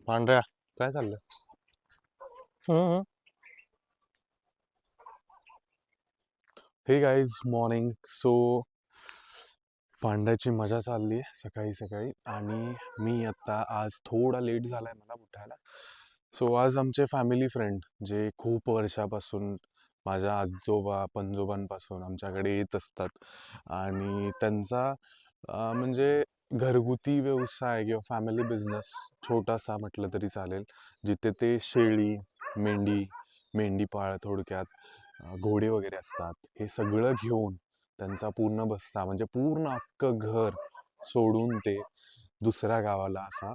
पांढऱ्या काय चाललंय? हे गाईज मॉर्निंग. सो पांढऱ्याची मजा चालली आहे सकाळी सकाळी, आणि मी आता आज थोडा लेट झालाय मला उठायला. सो आज आमचे फॅमिली फ्रेंड जे खूप वर्षापासून माझ्या आजोबा पणजोबांपासून आमच्याकडे येत असतात, आणि त्यांचा म्हणजे घरगुती व्यवसाय किंवा फॅमिली बिझनेस छोटासा म्हटलं तरी चालेल, जिथे ते शेळी, मेंढीपाळ, थोडक्यात घोडे वगैरे असतात, हे सगळं घेऊन त्यांचा पूर्ण बस्ता म्हणजे पूर्ण अख्खं घर सोडून ते दुसऱ्या गावाला असा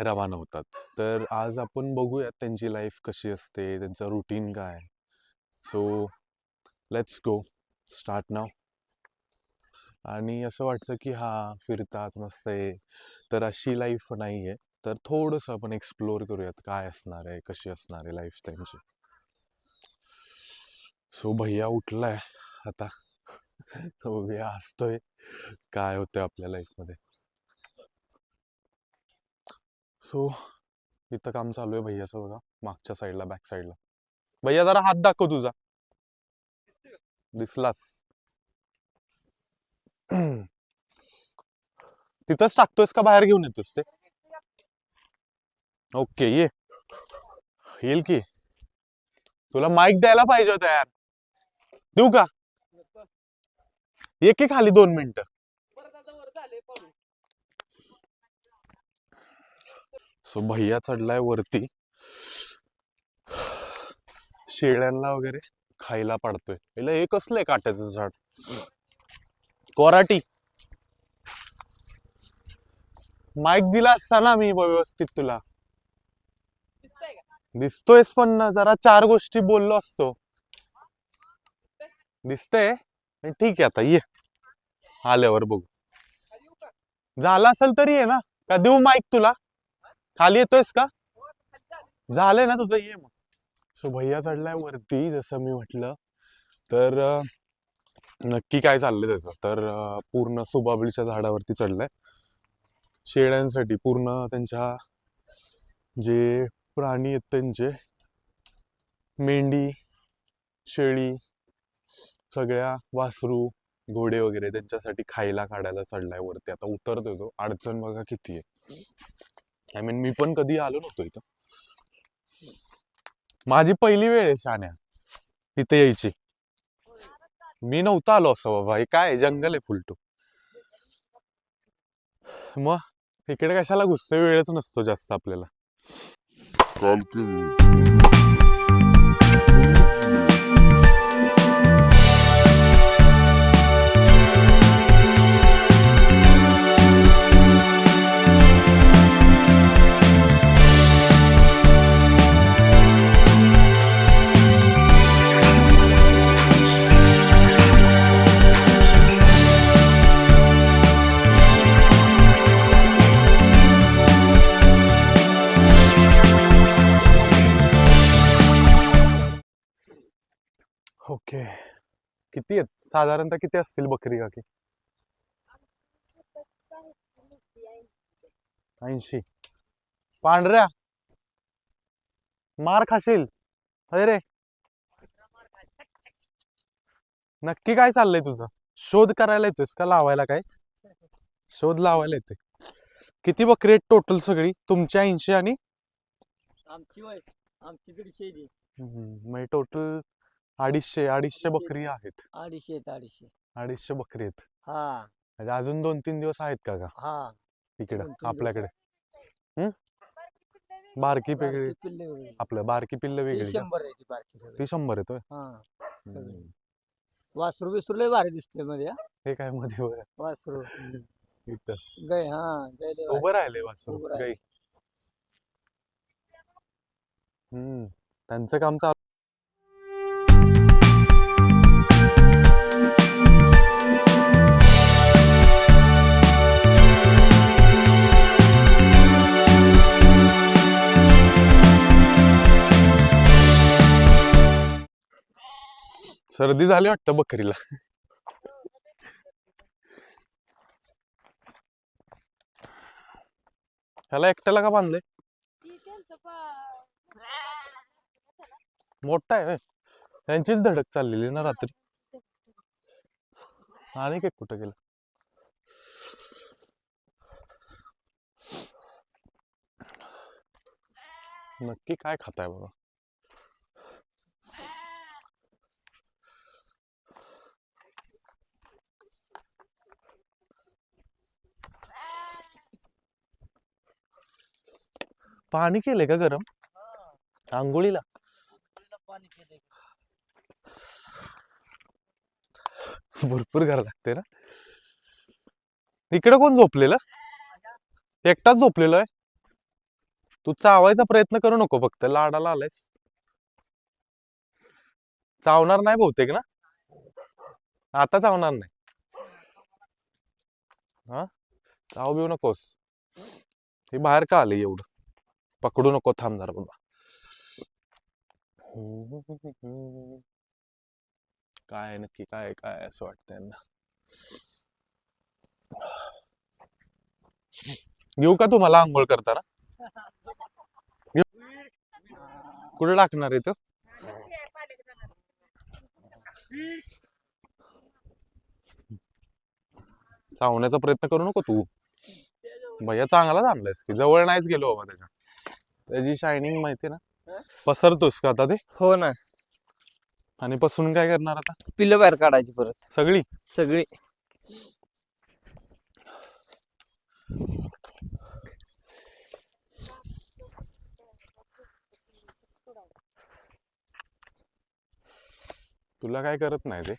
रवाना होतात. तर आज आपण बघूयात त्यांची लाईफ कशी असते, त्यांचं रुटीन काय. सो लेट्स गो, स्टार्ट नाव. आणि असं वाटतं की फिरतात मस्त आहे, तर अशी लाईफ नाही आहे. तर थोडंसं आपण एक्सप्लोअर करूयात काय असणार आहे, कशी असणार आहे लाईफ त्यांची. सो भैया उठलाय आता, तो भैया हसतोय काय होतंय आपल्या लाईफ मध्ये. सो इथं काम चालू आहे भैयाचं बघा, मागच्या साईडला, बॅक साईडला. भैया जरा हात दाखव तुझा, दिसलास. तिथंच टाकतोयस का बाहेर घेऊन येतोस ते? ओके, येईल की. तुला माईक द्यायला पाहिजे होता यार. देऊ का? ये की खाली 2 मिनिटं. सो भैया चढलाय वरती, शेळ्यांना वगैरे खायला पाडतोय. हे कसलंय काट्याचं झाड? कोराटी. माईक दिला असता ना मी व्यवस्थित तुला. दिसतोयस पण ना, जरा 4 गोष्टी बोललो असतो. दिसतंय? ठीक आहे, आता ये, आल्यावर बघू. झालं असेल तरी ये ना, का देऊ माईक तुला? खाली येतोयस का? झालंय ना तुझं, ये मग. सो भैया चढलाय वरती, जसं मी म्हटलं. तर नक्की काय चाललंय त्याचं, तर पूर्ण सुबाबळीच्या झाडावरती चढलाय शेळ्यांसाठी. पूर्ण त्यांच्या जे प्राणी आहेत त्यांचे, मेंढी, शेळी, सगळ्या वासरू, घोडे वगैरे, त्यांच्यासाठी खायला काढायला चढलाय वरती. आता उतरतोय तो. अडचण बघा किती आहे. आय मीन मी पण कधी आलो नव्हतो इथं. माझी पहिली वेळ आहे शान्या इथे यायची. मी नव्हता आलो असं बाबा. हे काय जंगल आहे फुलटू. मग इकडे कशाला घुसतोय, वेळच नसतो जास्त आपल्याला. ओके, किती आहेत साधारणतः, किती असतील बकरी काकी? 80. पांढऱ्या मार खाशील. अरे नक्की काय चाललंय तुझं? शोध करायला येतोयस का लावायला? काय शोध लावायला येतोय? किती बकरी आहेत टोटल सगळी तुमच्या? 80 आणि आमची वय आमची 150. म्हणजे टोटल 250 बकरी आहेत. 250 बकरी आहेत. हा, म्हणजे अजून 2-3 दिवस आहेत का हा इकडं 2-3 आपल्याकडे? बारकी वेगळी, पिल्ले वेगळी. आपलं बारकी पिल्ल वेगळी का? 100 आहे ती बारकी सगळी. ती 100 येतोय. वासरू बिसरू लय भारी दिसते मध्ये. हे काय मध्ये वासरू इथं गाय. गाय लय भारी. उभं राहिले वासरू उभं राहिले. गाई. त्यांचं काम चालू. सर्दी झाली वाटतं बकरीला. ह्याला एकट्याला का बांधलंय? मोठा आहे व्हय. त्यांचीच धडक चाललेली ना रात्री. आणि काय कुठं गेलं? नक्की काय खाताय बाबा? पाणी केलंय का गरम आंघोळीला? भरपूर घाला लागते ना. इकडे कोण झोपलेलं? एकटाच झोपलेलो आहे. तू चावायचा प्रयत्न करू नको, फक्त लाडाला आलायस. चावणार नाही बहुतेक ना? आता चावणार नाही. हा, चाव बिऊ नकोस. हे बाहेर का आले एवढं? पकडू नको, थांब जरा बाबा. काय नक्की काय काय असं वाटतंय यांना. घेऊ का तुम्हाला आंघोळ करताना? कुठे टाकणार आहे तो? चावण्याचा प्रयत्न करू नको तू. भैया चांगलाच आणलायस की, जवळ नाहीच गेलो बाबा त्याच्या. त्याची शायनिंग माहिती ना. पसरतोस का आता ते? हो ना. आणि पसरून काय करणार आता? पिल्लं बाहेर काढायची परत सगळी सगळी. तुला काय करत नाही ते?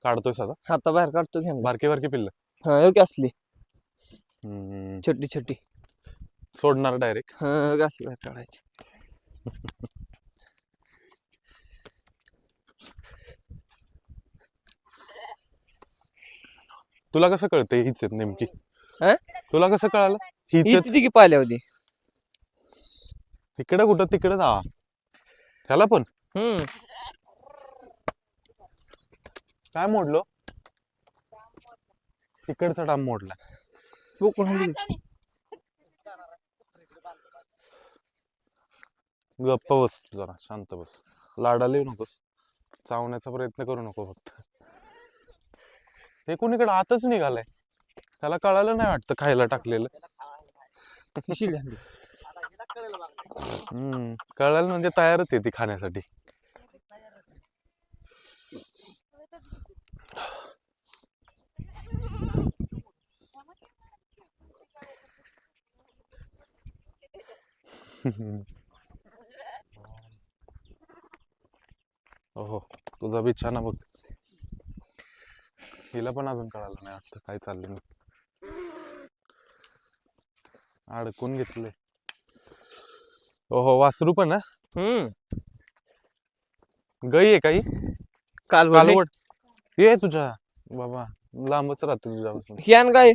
काढतोय आता आता बाहेर काढतो घ्या. बारकी बारकी पिल्ल. हा योग्य असली हम्म, छोटी छोटी. सोडणार डायरेक्ट. हा योग्य असली बाहेर काढायची. तुला कसं कळतंय हीच आहेत नेमकी? हा? तुला कसं कळालं हीच ही आहेत? ती की पाहिल्या होती. इकडं कुठं तिकडं जा. त्याला पण काय मोडलो? तिकडचा डाम मोडला. गप्प बस जरा, शांत बस. लाडाला येऊ नकोस. चावण्याचा प्रयत्न करू नको फक्त. हे कोणीकडे आतच निघालाय. त्याला कळालं नाही वाटतं खायला टाकलेलं. कळालं म्हणजे तयारच आहे ती खाण्यासाठी. ओहो, तुझा बिछाना बघ. हिला पण अजून कळालं नाही वाटतं काय चाललंय. मी अडकून घेतलंय. ओहो, वासरू पण ना. गाई आहे काही? कालवड. ये तुझ्या बाबा लांबच राहतो तुझ्यापासून. हियान काय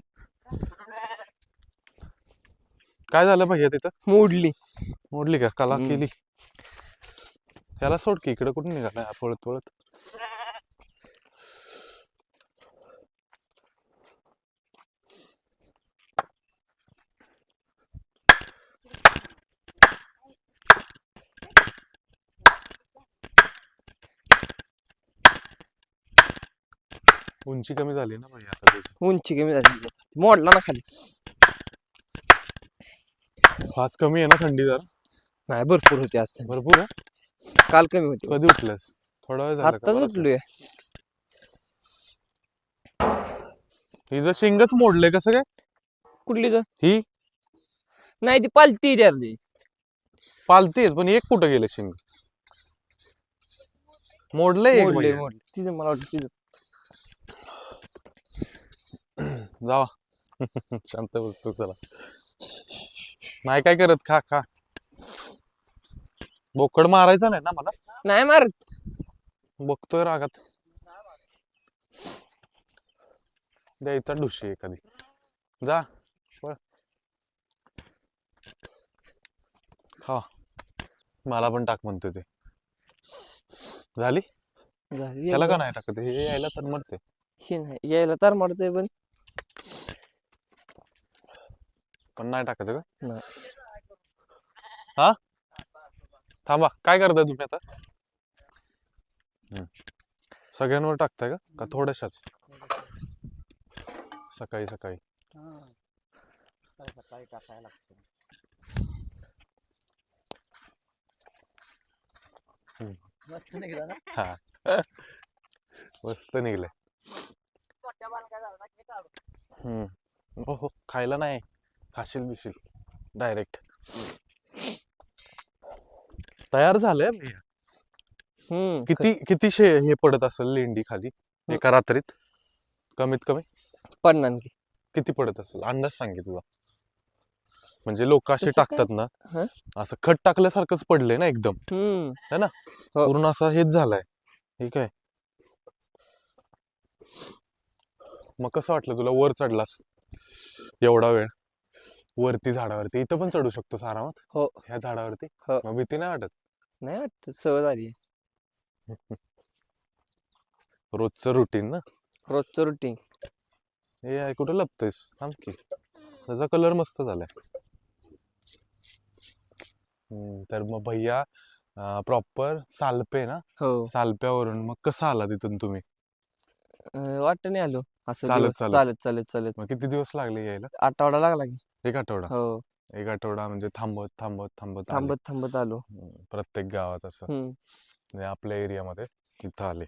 काय झालं भैया तिथं? मोडली. मोडली का? कला केली. त्याला सोड की, इकडे कुठून निघाला पळत पळत. उंची कमी झाली ना भैया आता त्याची. उंची कमी झाली. मोडला ना खाली. फास कमी आहे ना थंडी जरा? नाही भरपूर होती आज. भरपूर आहे. काल कमी होती. कधी उठलास? थोडा वेळ झाला का? आत्ताच उठलोय. हिचं शिंगच मोडलंय कसं काय? कुठली ही नाही ती पालती ती. पालती पण एक कुठं गेलं शिंग? मोडलंय एक मोडले भैया. मोडले. तिचं मला वाटतं तिचं. जावा. शांत बसतो चला. नाही काय करत, खा खा. बोकड मारायचा नाही ना मला? नाही मारत. बघतोय रागात. द्यायचा ढुशी एखादी. जा पळ. हा मला पण टाक म्हणतोय ते. झाली झाली त्याला का एकदा. नाही टाकत हे यायला तर मरते. हे नाही यायला तर मारतोय पण पण नाही टाकायचं का? नाही. हा थांबा काय करताय तुम्ही आता? सगळ्यांवर टाकताय का थोड्याशाच? सकाळी सकाळी सकाळी टाकायला लागतं. मस्त निघाला ना. हा मस्त निघलंय. हो हो खायला नाही खाशील बिशील डायरेक्ट. तयार झालंय मी. किती किती हे पडत असेल लेंडी खाली एका रात्रीत कमीत कमी? पडणार की. किती पडत असेल अंदाज सांग की तुझा. म्हणजे लोक असे तसं काय? टाकतात ना हा? असं खट टाकल्यासारखंच पडलंय ना एकदम है ना. हो. पूर्ण असा हेच झालाय. ठीक आहे मग कसं वाटलं तुला वर चढलास एवढा वेळ वरती झाडावरती? इथं पण चढू शकतोस आरामात हो. ह्या झाडावरती. हो. मग भीती नाही वाटत? नाही वाटत सवय झाली. रोजचं रुटीन ना. रोजचं रुटीन. हे आहे कुठं लपतोयस थांब की. त्याचा कलर मस्त झालाय. तर मग भैया प्रॉपर सालपे ना. हो. सालप्यावरून मग कसं आला तिथून तुम्ही? वाटत नाही आलो असं चालत दिवस चालत? चालत चालत चालत मग किती दिवस लागले यायला? आठवडा लागला की. एक आठवडा? हो. एक आठवडा म्हणजे थांबत थांबत थांबत आले थांबत थांबत आलो. प्रत्येक गावात असं म्हणजे आपल्या एरियामध्ये इथं आले.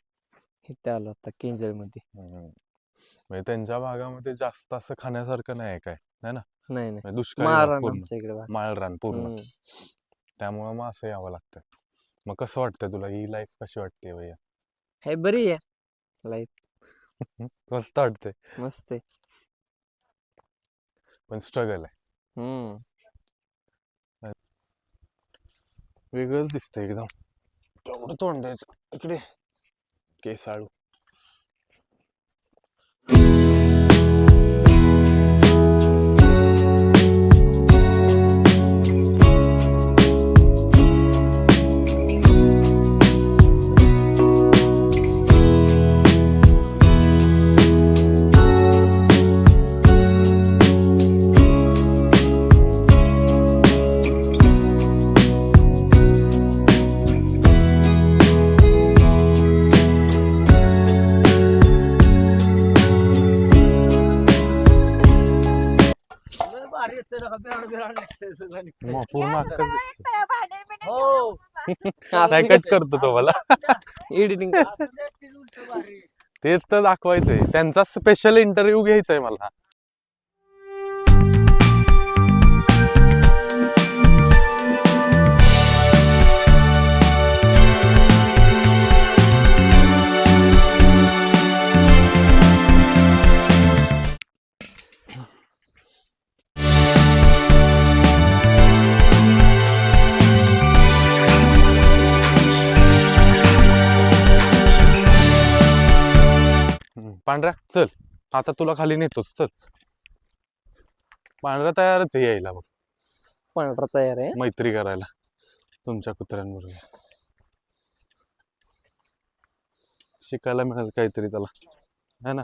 इथे आलो आता केंजळ मध्ये. म्हणजे त्यांच्या भागामध्ये जास्त असं खाण्यासारखं नाही काय है ना. नाही नाही म्हणजे दुष्काळी भाग माळरान पूर्ण आमच्या इकडे भाग. माळरान पूर्ण. त्यामुळे मग असं यावं लागतं. मग कसं वाटतंय तुला ही लाईफ कशी वाटते भैया? हे बरी आहे लाईफ. मस्त वाटते मस्त आहे. पण स्ट्रगल आहे. वेगळंच दिसतंय एकदम. केवढं तोंड द्यायचं इकडे केसाळू. मग पूर्ण अक्कच दिसते. नाही कट करतो तो मला. एडिटिंग. तेच तर दाखवायचंय. त्यांचा स्पेशल इंटरव्ह्यू घ्यायचाय मला. पांढऱ्या चल आता तुला खाली नेतोच चल. पांढरा तयारच आहे यायला बघ. पांढरा तयार आहे. मैत्री करायला तुमच्या कुत्र्यांबरोबर. शिकायला मिळेल काहीतरी त्याला है ना.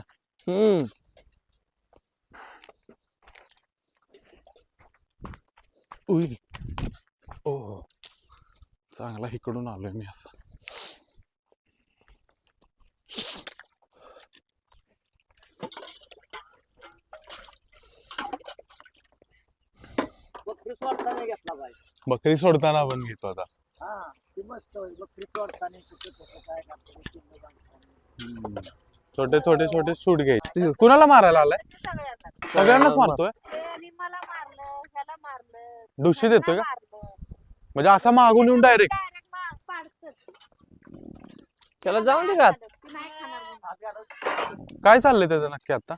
उई ओ चांगला इकडून आलोय मी असं. बकरी सोडताना आपण घेतो आता. छोटे छोटे छोटे सूट घ्यायचे. कुणाला मारायला आलाय? सगळ्यांनाच मारतोय. डुशी देतोय का? म्हणजे असा मागून येऊन डायरेक्ट. त्याला जाऊन दे का. काय चाललंय त्याचं नक्की आता?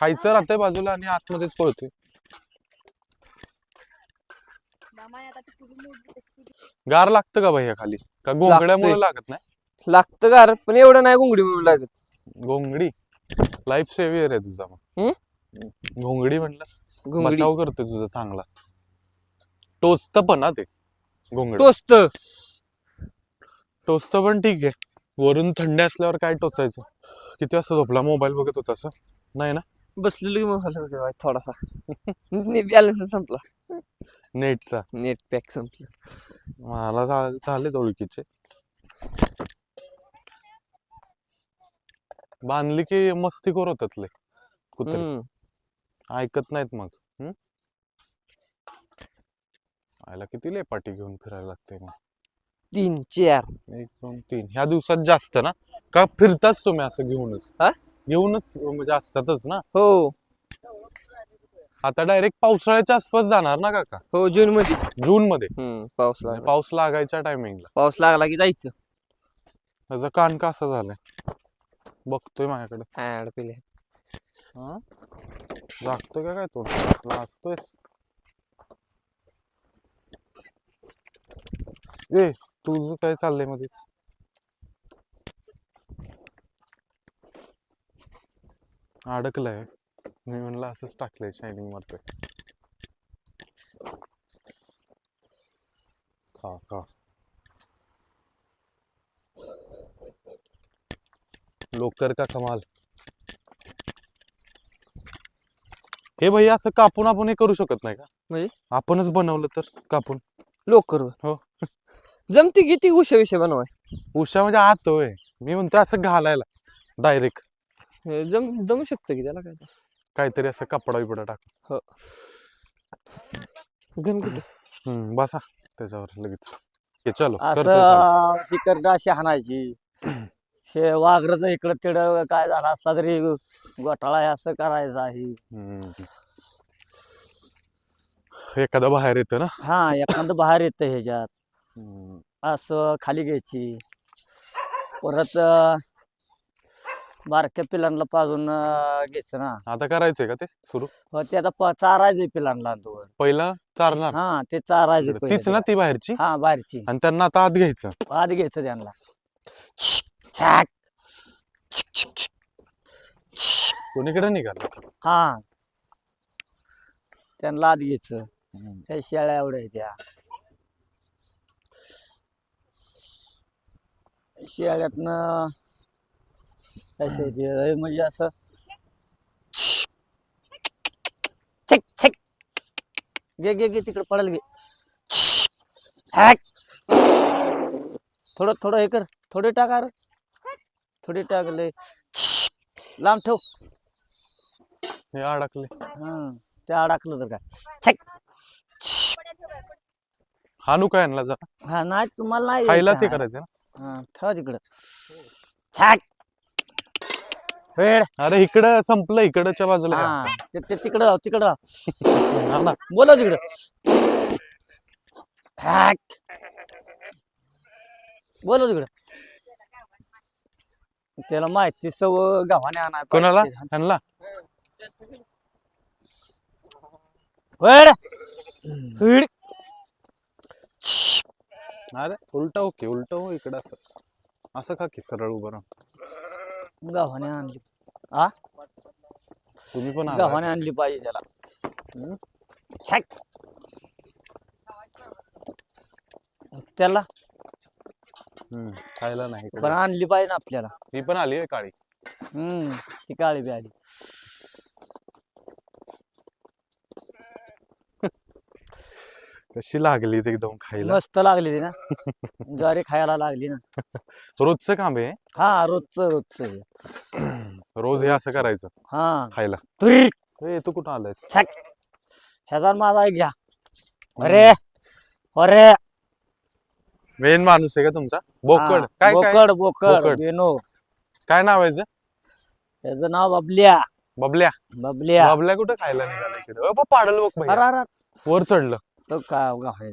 खायचं राहतंय बाजूला आणि आतमध्येच पळतोय. गार लागतं का भैया खाली? का घोंगड्यामुळे लागत नाही? लागतं गार पण एवढं नाही घोंगडी म्हणून लागत. घोंगडी लाईफ सेव्हियर आहे तुझा मग. घोंगडी म्हणलं घुंगडी बचाव करते तुझा चांगला. टोचत पण ना ते घोंगडी. टोचत टोचत पण ठीक आहे. वरून थंडी असल्यावर काय टोचायचं. किती वाजता झोपला? मोबाईल बघत होतास? नाही ना. बसलेलो की मोबाईल थोडासा बॅलन्स संपला. नेटचा नेट पॅक संपलं. मला झाले ओळखीचे. बांधली की मस्तीखोर होतात लय कुत्रे. ऐकत नाहीत मग. आयला किती लय पाठी घेऊन फिरायला लागते मग. 3 4 1 2 3 ह्या दिवसात जास्त ना का फिरताच तुम्ही असं घेऊनच? हा? घेऊनच म्हणजे असतातच ना. हो आता डायरेक्ट पावसाळ्याच्या आसपास जाणार ना काका? हो जून मध्ये. जून मध्ये पाऊस लागला. पाऊस लागायच्या टायमिंगला. पाऊस लागला की जायचं. त्याचा कान कसा झालाय बघतोय माझ्याकडे. ऍड पिले जागतोय का काय तो? लाजतोय. ए तुझं काय चाललंय मध्येच? अडकलाय. मी म्हणलं असंच टाकलंय शायनिंग मारतोय. खा खा. लोकर का कमाल. हे भैया असं कापून आपण हे करू शकत नाही का? म्हणजे आपणच बनवलं तर कापून. लोकर हो. जमते किती उशा विषय बनवाय. उषा म्हणजे आत होय. मी म्हणतो असं घालायला डायरेक्ट जमू शकतं की त्याला काय. काहीतरी असं कपडा बिपडा टाक. घन कुठे बसा त्याच्यावर लगेच. हे चलो असं तिकडं अशी हाणायची. शे वाघरच इकडं तिकडं काय झालं असला तरी घोटाळा आहे असं करायचं आहे. एखादा बाहेर येतं ना. हा एखादं बाहेर येतं ह्याच्यात. असं खाली घ्यायची. परत बारक्या पिलांना पाजून घ्यायचं ना. आता करायचंय का ते सुरू? हो ते आता चारायचं पिलांना तो. पहिलं चारणार. हा ते चारायचं तीच ना ती बाहेरची. हा बाहेरची. आणि त्यांना आता आत घ्यायचं. आत घ्यायचं त्यांना. छॅक कोणीकडे निघाला? हा त्यांना आत घ्यायचं. त्या शेळ्या एवढ्या त्या शेळ्यातनं असे म्हणजे असं छेक छेक घे घे घे तिकडे पडेल घे. थोडं थोडं हे कर. थोडे टाका रे. थोडी टाकले. लांब ठेव. हे अडकले. हा ते अडकलं तर काय. हानू काय आणला जरा? हा नाही तुम्हाला नाही खायलाच हे यायचं. करायचं ना. हा ठेवा तिकडं. छॅक वेळ. अरे इकडं संपलं. इकडच्या बाजूला आहे. हा ते तिकडं जाऊ तिकडं जाऊ. हा ना. बोलव तिकडं. हॅक बोलव तिकडं. त्याला माहिती सव गव्हाणे आणाय कोणाला आणला? वेळ. वेळ. अरे उलट ओके उलट हो इकडं असं असं का की सरळ उभं राहून. गव्हाणे आणली. हा तुम्ही पण आला. गव्हाणे आणली पाहिजे त्याला. छॅक त्याला खायला नाही इकडे. पण आणली पाहिजे ना आपल्याला. ही पण आली आहे काळी. ती काळी बी आली. कशी लागली ते एकदम खायला. मस्त लागलेली ना. ज्वारी खायला लागली ना. रोजचं काम आहे. हा रोजच रोज हे असं करायचं हा खायला. तुरी ए तू कुठं आलायस? ह्याचा माझा एक घ्या. अरे अरे मेन माणूस आहे का तुमचा? बोकड काय काय बोकड बोकड बोकड. बेनो. काय नाव आहे याचं? त्याचं नाव बबल्या. बबल्या. बबल्या. बबल्या कुठं खायला निघाला इकडे? पाडल बघ भैया. अरे अरे वर चढलं. तो काय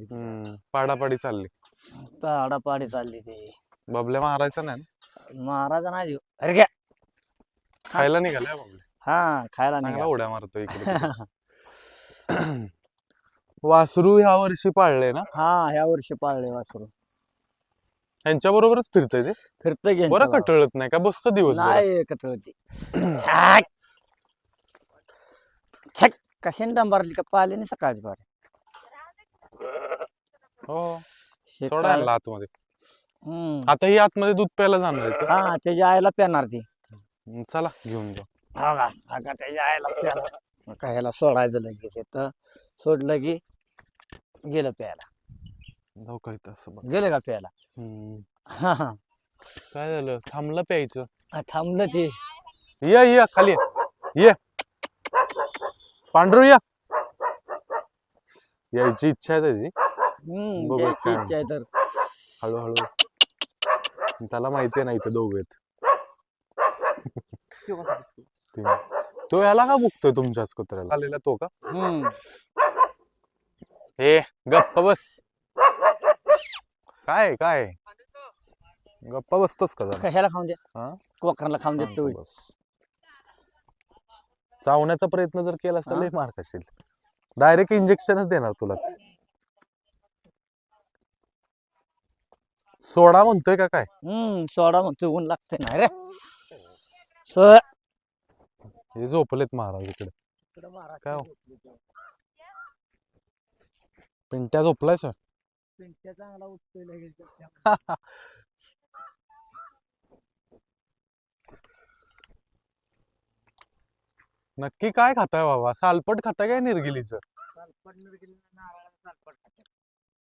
पाडापाडी चालली. पाडापाडी चालली ती. बबल्या मारायचा नाही ना? महाराजा नाही देऊ. अरे घ्या. खायला निघालाय बबल्या. हा खायला चांगला नाही. उड्या मारतो इकडे. वासरू ह्या वर्षी पाळले ना? हा ह्या वर्षी पाळले वासरू. यांच्या बरोबरच फिरतय ते फिरतोय की बरं यांच्या कटळत नाही का बसतं दिवस नाही कटळती छाक छक कशाने दंबारली का पाल्याने सकाळची पार हो हे सोडा काळ- यांना आतमध्ये हम्म. आता ही आतमध्ये दूध प्यायला जाणार आहे का? हा त्याच्या आईला पेणार ती चला घेऊन जाऊ का त्याच्या आईला प्यायला मग काय ह्याला सोडायचं लगेच तर सोडलं की गेलं प्यायला जाऊ काय असं बघ गेलं का प्यायला हा हा काय झालं थांबलं प्यायचं थांबलं ते या खाली ये पांढरू या यायची इच्छा आहे त्याची बघू ज्याची काय इच्छा आहे तर हळूहळू त्याला माहिती आहे ना इथे दोघे आहेत तो याला का बघतोय तुमच्याच कुत्र्याला आलेला तो का हे गप्प बस काय गप्पा बसतोस का जरा? ह्याला खाऊन द्या हा? कोकराला खाऊन शांत देतो बस. चावण्याचा प्रयत्न जर केला तर हा? लय मार खाशील डायरेक्ट इंजेक्शनच देणार तुलाच सोडा म्हणतोय का काय सोडा म्हणतो ऊन लागते नाही रे स- हे झोपलेत महाराज इकडे काय हो? पिंट्या झोपलाय सर चांगला उठतोय नक्की काय खाताय बाबा सालपट खाताय काय निर्गिलीच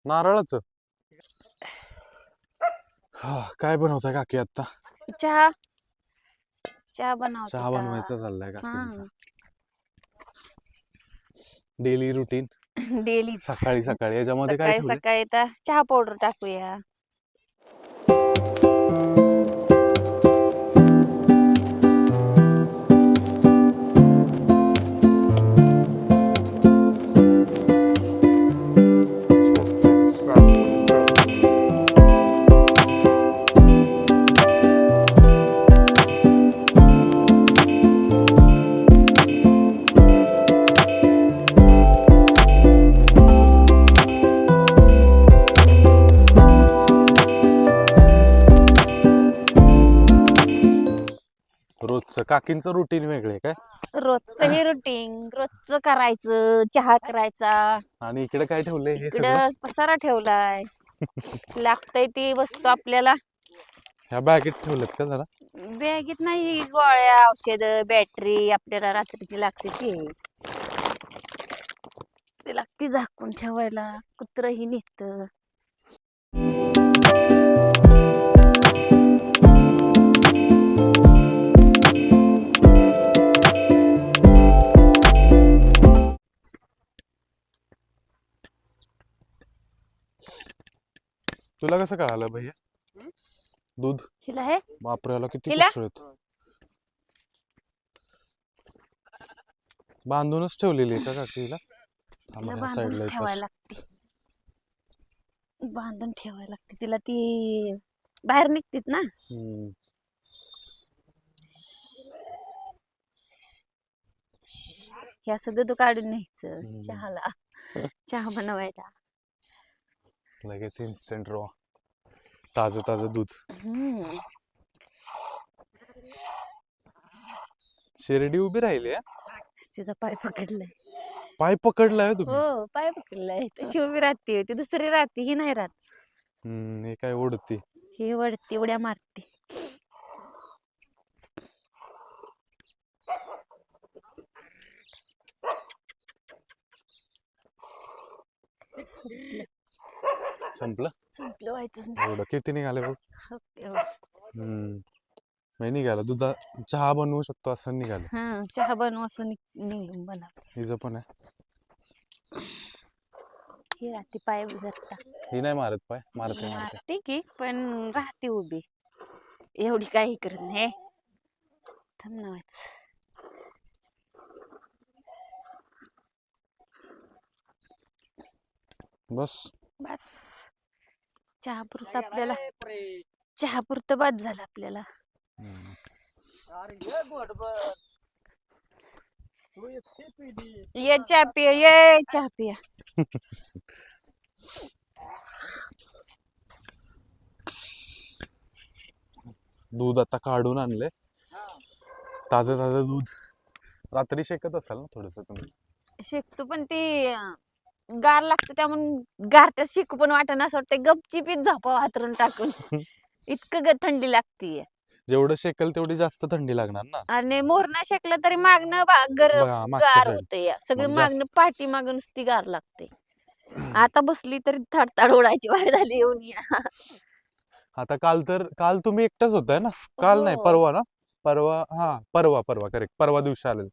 नारळाचं काय बनवताय काकी आता चहा चहा बनवते चहा बनवायचा चाललाय हा काकींचा डेली रुटीन डेली सकाळी सकाळी याच्यामध्ये काय सकाळी ठेवलंय? सकाळी तर चहा पावडर टाकूया रोजचं काकींचं रुटीन वेगळे काय रोजचं हे रुटीन रोजचं करायचं चहा करायचा आणि इकडे काय ठेवलंय हे सगळं इकडं पसारा ठेवलाय लागतंय ती वस्तू आपल्याला ह्या बॅगेत ठेवलेत का जरा बॅगेत नाही गोळ्या औषध बॅटरी आपल्याला रात्रीची लागते ती लागते झाकून ठेवायला कुत्रही निघत तुला कसं कळालं भैया दूध हिला हे बापरे याला किती हिला? कुसळ आहेत बांधूनच ठेवलेली आहे का काकीला तिला ह्या साईडला बांधून ठेवायला लागते बांधून ठेवायला लागते तिला ती बाहेर निघतीत ना हे असं दूध काढून न्यायचं हम्म. चहाला चहा बनवायला लगेच इन्स्टंट रॉ ताजं दूध हम्म. शिर्डी उभी राहिली आहे तिचा पाय पकडलाय पाय पकडलाय तुम्ही हो पाय पकडलाय तशी उभी राहते ती दुसरी राहते ही नाही राहत हे काय ओढती ही वडती उड्या मारते संपलं संपलं व्हायचंच नाही एवढं किती निघाले बघ हो, एवढंच. नाही निघालं दुधा चहा बनवू शकतो असं निघालं हा चहा बनवू असं निघून बनव हिचं पण आहे ही राहते पाय धरता ही नाही मारत पाय मारते मारते की पण राहते उभी एवढी काही करत नाही थांब नावाच बस बस चहापुरतं आपल्याला चहापुरतं बाद झालं आपल्याला ये चहा पिया ये चहा पिया दूध आता काढून आणले, ताजं ताजं दूध. रात्री शेकत असाल ना थोडस तुम्ही? शेकतो पण ती गार लागतं त्यामुळे गारट्यात शेकू पण वाटेना, असं वाटतं गपचिपीत झोपावं हातरून टाकून. इतकं थंडी लागतीये. जेवढं शेकल तेवढी जास्त थंडी लागणार ना. आणि मोरणा शेकलं तरी मागणं गरम बघा, मागच्या गार side. होतंय, सगळी मग जास्त- मागणं पाठी मागून नुसती गार लागते. आता बसली तरी थडथड उडायची वाट झाली येऊन या. आता काल तुम्ही एकटाच होताय ना? काल नाही, हो. परवा ना? परवा करेक्ट, परवा दिवशी आलेल.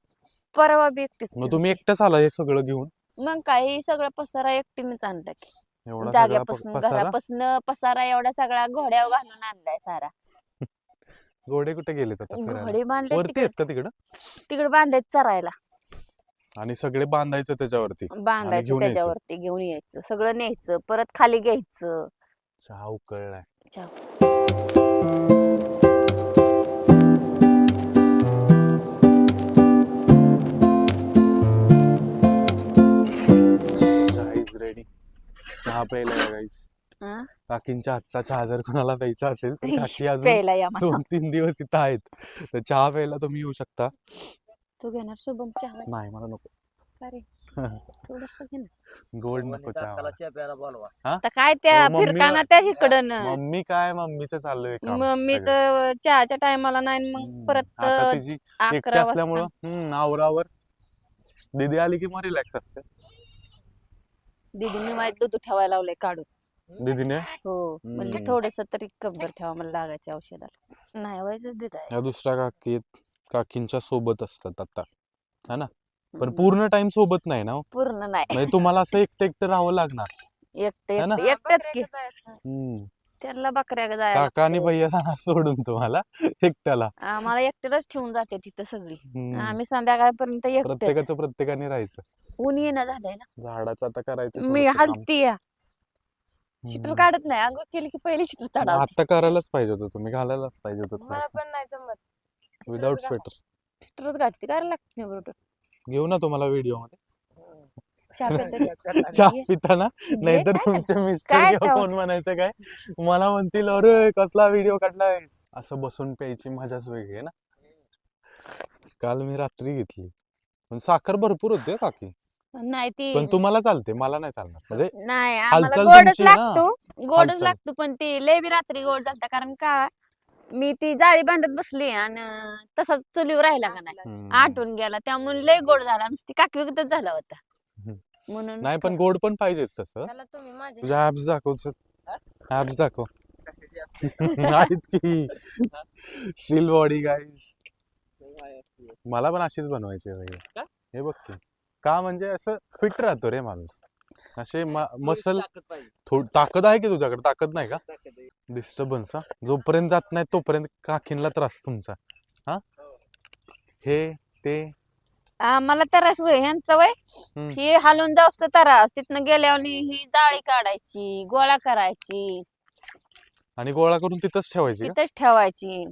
परवा बी एकटीच मग गेली तुम्ही होती. एकटाच आला हे सगळं घेऊन? मग काही सगळा पसारा एकटीनेच आणला की. एवढा सगळा जाग्यापासून पसारा? घरापासून पसारा एवढा सगळा घोड्यावर घालून आणलाय सारा. घोडे कुठे गेलेत आता फिरायला? घोडे बांधले वरती आहेत का तिकडं? तिकडे बांधायचं चरायला, आणि सगळे बांधायचं त्याच्यावरती आणि बांधायचं घेऊन यायचं. त्याच्यावरती घेऊन यायचं, सगळं न्यायचं, परत खाली घ्यायचं. चहा उकळलाय. चहा इज रेडी. चहा प्यायला या गाईस. हा? काकींच्या हातचा चहा जर कोणाला प्यायचा असेल तर काकी अजून प्यायला या मला. 2-3 दिवस इथं आहेत, तर चहा प्यायला तुम्ही येऊ शकता. तू घेणार शुभम चहा? नाही, मला नको. का रे? थोडंसं घे ना. गोड नको चहा मला. चहा प्यायला बोलवा. आता काय त्या हो, मम्मी- फिरकाना त्या इकडं मम्मी काय, मम्मीचं चालू आहे काम मम्मीच सगळं. चहाच्या टायमाला नाही, मग हम्म, परत आता तिची एकटी 11 असल्यामुळं वाजता आवरावर दीदी आली की मग रिलॅक्स असते. दीदीने माझं दूध ठेवायला लावलंय काढून. दीदीने हो म्हणले हम्म. थोडस तरी कब्बर ठेवा मला लागायच्या औषधाला. नाही व्हायचं दूध आहे. या दुसऱ्या काकींच्या सोबत असतात आता, है ना? पण पूर्ण टाइम सोबत नाही ना हो. पूर्ण नाही, म्हणजे तुम्हाला असं एकटं राहावं लागणार. है ना? एकटंच की. हम्म. त्याला बकऱ्या जायला काका आणि लागतंय. भैया जाणार सोडून तुम्हाला एकट्याला. आम्हाला एकट्यालाच ठेवून जाते तिथं सगळी. हम्म. आम्ही संध्याकाळपर्यंत एकटेच. प्रत्येकाने राहायचं. ऊन येणं झालंय ना. झाडाचं आता करायचं मी थोडंसं काम. हलती या शिटर काढत नाही, अंघोळ केली की पहिली शिटर मग चढावते. आता करायलाच पाहिजे होतं, तुम्ही घालायलाच पाहिजे होतं मला थोडंसं पण नाही जमत. Without sweater. शिटरच घालते, करायला लागते नाही बरोबर. घेऊ ना तुम्हाला व्हिडिओ मध्ये चहा पिते. चहा पिताना, नाहीतर काय तुमचे मिस्टर काय किंवा तो? कोण म्हणायचं काय, मला म्हणतील अरे कसला व्हिडिओ काढलाय. असं बसून प्यायची मजाच वेगळी आहे ना. काल मी रात्री घेतली, पण साखर भरपूर होते काकी. नाही ती पण तुम्हाला चालते, मला नाही चालणार. म्हणजे नाही, आम्हाला हालचाल गोडच तुमची ना, लागतो, गोडच हालचाल. लागतो. पण ती लय बी रात्री गोड झालता, कारण का मी ती जाळी बांधत बसली आणि तसाच चुलीवर राहिला का नाही, हम्म. आटून गेला, त्यामुळे लय गोड झाला. नुसती काकी विकतच झाला होता म्हणून. नाही, पण गोड पण पाहिजेच तसं. चला तुम्ही माझे तुझ्या ऍप्स दाखव, ऍप्स दाखव. आहेत की स्टील बॉडी गाईज. मला पण अशीच बनवायची आहे भैया. हे बघ की, का म्हणजे असं फिट राहतो रे माणूस. असे मसल ताकद आहे की तुझ्याकडे? ताकद नाही का? डिस्टर्बन्स जोपर्यंत जात नाही तोपर्यंत काकींला त्रास तुमचा. हा, हे ते मला तरास वय ह्यांचं वय हम्म. ही हालून जाऊस तर तरास, तिथनं गेल्यावर ही जाळी काढायची, गोळा करायची, आणि गोळा करून तिथंच ठेवायची का? तिथंच ठेवायची.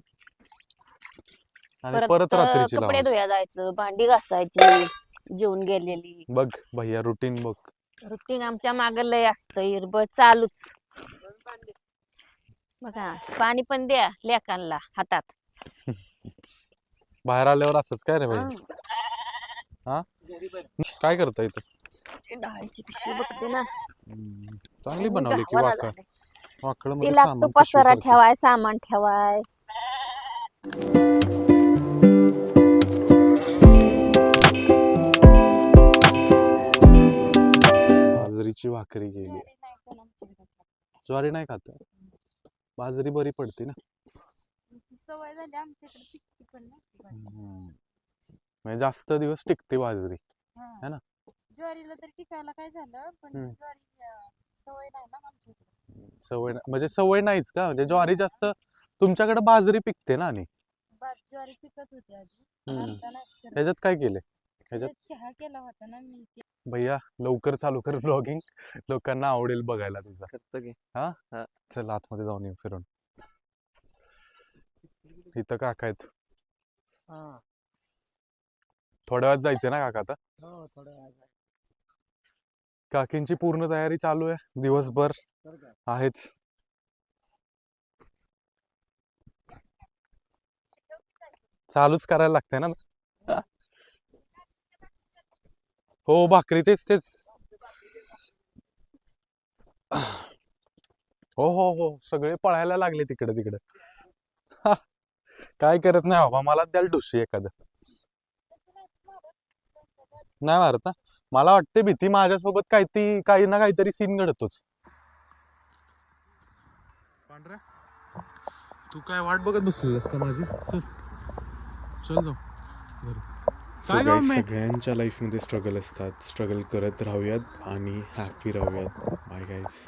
आणि परत रात्रीची कपडे लावायची. धुया जायचं, भांडी घासायची जेवून गेलेली. बघ भैया, रुटीन बघ. रुटीन आमच्या माग लय असतं, हिरबळ चालूच. बघा, पाणी पण द्या लेकांना हातात. बाहेर आल्यावर असंच काय रे भैया? हा. काय करता इथं? ते डाळीची पिशवी बघते ना, चांगली बनवली की गावाला वाकड. झालंय. वाकड ते मध्ये लागतो सामान पसारा पिशवीसारखं. ठेवाय, सामान ठेवाय. बाजरीची भाकरी केली. ज्वारी नाही खात? बाजरी बरी पडते ना. सवय झाली आमच्याकडे पिकते पण नाही. म्हणजे जास्त दिवस टिकते बाजरी. है ना? ज्वारीला तर टिकायला काय झालं, पण ज्वारी सवय नाही ना आमच्याकडे. सवय म्हणजे सवय नाहीच का? म्हणजे ज्वारी जास्त तुमच्याकडे बाजरी पिकते ना. आणि ज्वारी पिकत होती आधी. आता नाही करत. ह्याच्यात काय केलंय? ह्याच्यात चहा केला होता ना मी. भैया लवकर चालू कर व्लॉगिंग, लोकांना आवडेल बघायला तुझा. चल आतमध्ये जाऊन येऊ फिरून. इथं काका आहेत. थोड्या वेळात जायचं ना काका आता? काकींची पूर्ण तयारी चालू आहे, दिवसभर आहेच. चालूच करायला लागतंय ना. हो भाकरी तेच तेच. हो हो हो सगळे पळायला लागले तिकडे तिकडे. काय करत नाही बाबा, मला द्याल डुशी एखादं. नाही मारत ना. मला वाटते भीती माझ्यासोबत काही ना काहीतरी सीन घडतोच. पांढऱ्या तू काय वाट बघत बसलेस का माझी? चल चल जाऊ. काय गाव सगळ्यांच्या लाईफमध्ये स्ट्रगल असतात. स्ट्रगल करत राहूयात आणि हॅपी राहूयात. Bye guys.